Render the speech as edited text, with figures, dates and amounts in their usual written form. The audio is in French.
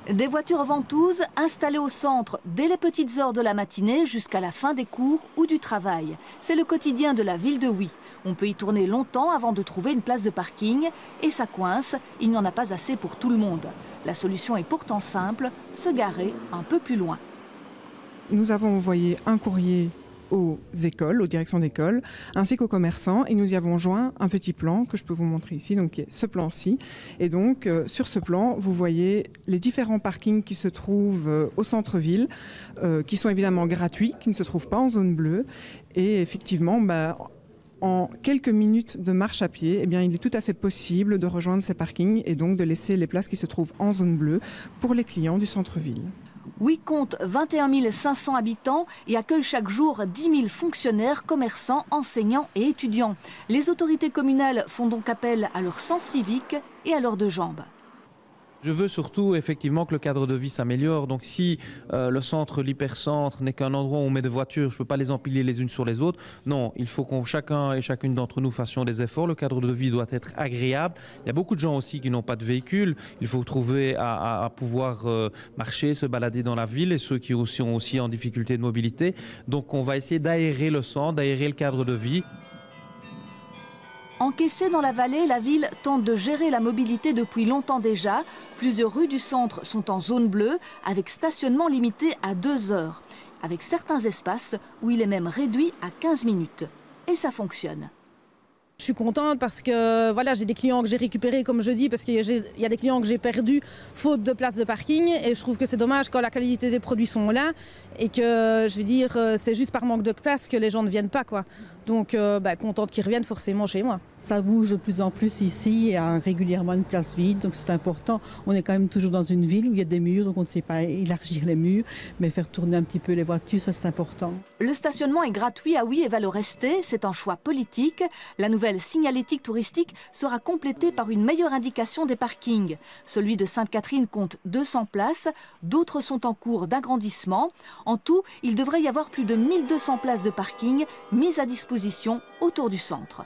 Des voitures ventouses installées au centre dès les petites heures de la matinée jusqu'à la fin des cours ou du travail. C'est le quotidien de la ville de Huy. On peut y tourner longtemps avant de trouver une place de parking et ça coince, il n'y en a pas assez pour tout le monde. La solution est pourtant simple, se garer un peu plus loin. Nous avons envoyé un courrier aux écoles, aux directions d'école, ainsi qu'aux commerçants, et nous y avons joint un petit plan que je peux vous montrer ici, donc ce plan-ci. Et donc, sur ce plan, vous voyez les différents parkings qui se trouvent au centre-ville, qui sont évidemment gratuits, qui ne se trouvent pas en zone bleue. Et effectivement, en quelques minutes de marche à pied, il est tout à fait possible de rejoindre ces parkings et donc de laisser les places qui se trouvent en zone bleue pour les clients du centre-ville. Huy compte 21 500 habitants et accueille chaque jour 10 000 fonctionnaires, commerçants, enseignants et étudiants. Les autorités communales font donc appel à leur sens civique et à leurs deux jambes. Je veux surtout effectivement que le cadre de vie s'améliore. Donc si le centre, l'hypercentre n'est qu'un endroit où on met des voitures, je ne peux pas les empiler les unes sur les autres. Non, il faut qu'on chacun et chacune d'entre nous fassions des efforts. Le cadre de vie doit être agréable. Il y a beaucoup de gens aussi qui n'ont pas de véhicule. Il faut trouver à pouvoir marcher, se balader dans la ville et ceux qui sont aussi en difficulté de mobilité. Donc on va essayer d'aérer le centre, d'aérer le cadre de vie. Encaissée dans la vallée, la ville tente de gérer la mobilité depuis longtemps déjà. Plusieurs rues du centre sont en zone bleue, avec stationnement limité à 2 heures, avec certains espaces où il est même réduit à 15 minutes. Et ça fonctionne. Je suis contente parce que voilà, j'ai des clients que j'ai récupérés, comme je dis, parce qu'il y a des clients que j'ai perdus faute de place de parking. Et je trouve que c'est dommage quand la qualité des produits sont là et que, je veux dire, c'est juste par manque de place que les gens ne viennent pas, quoi. Donc, contente qu'ils reviennent forcément chez moi. Ça bouge de plus en plus ici, il y a régulièrement une place vide, donc c'est important. On est quand même toujours dans une ville où il y a des murs, donc on ne sait pas élargir les murs, mais faire tourner un petit peu les voitures, ça c'est important. Le stationnement est gratuit à Huy et va le rester, c'est un choix politique. La nouvelle signalétique touristique sera complétée par une meilleure indication des parkings. Celui de Sainte-Catherine compte 200 places, d'autres sont en cours d'agrandissement. En tout, il devrait y avoir plus de 1200 places de parking mises à disposition autour du centre.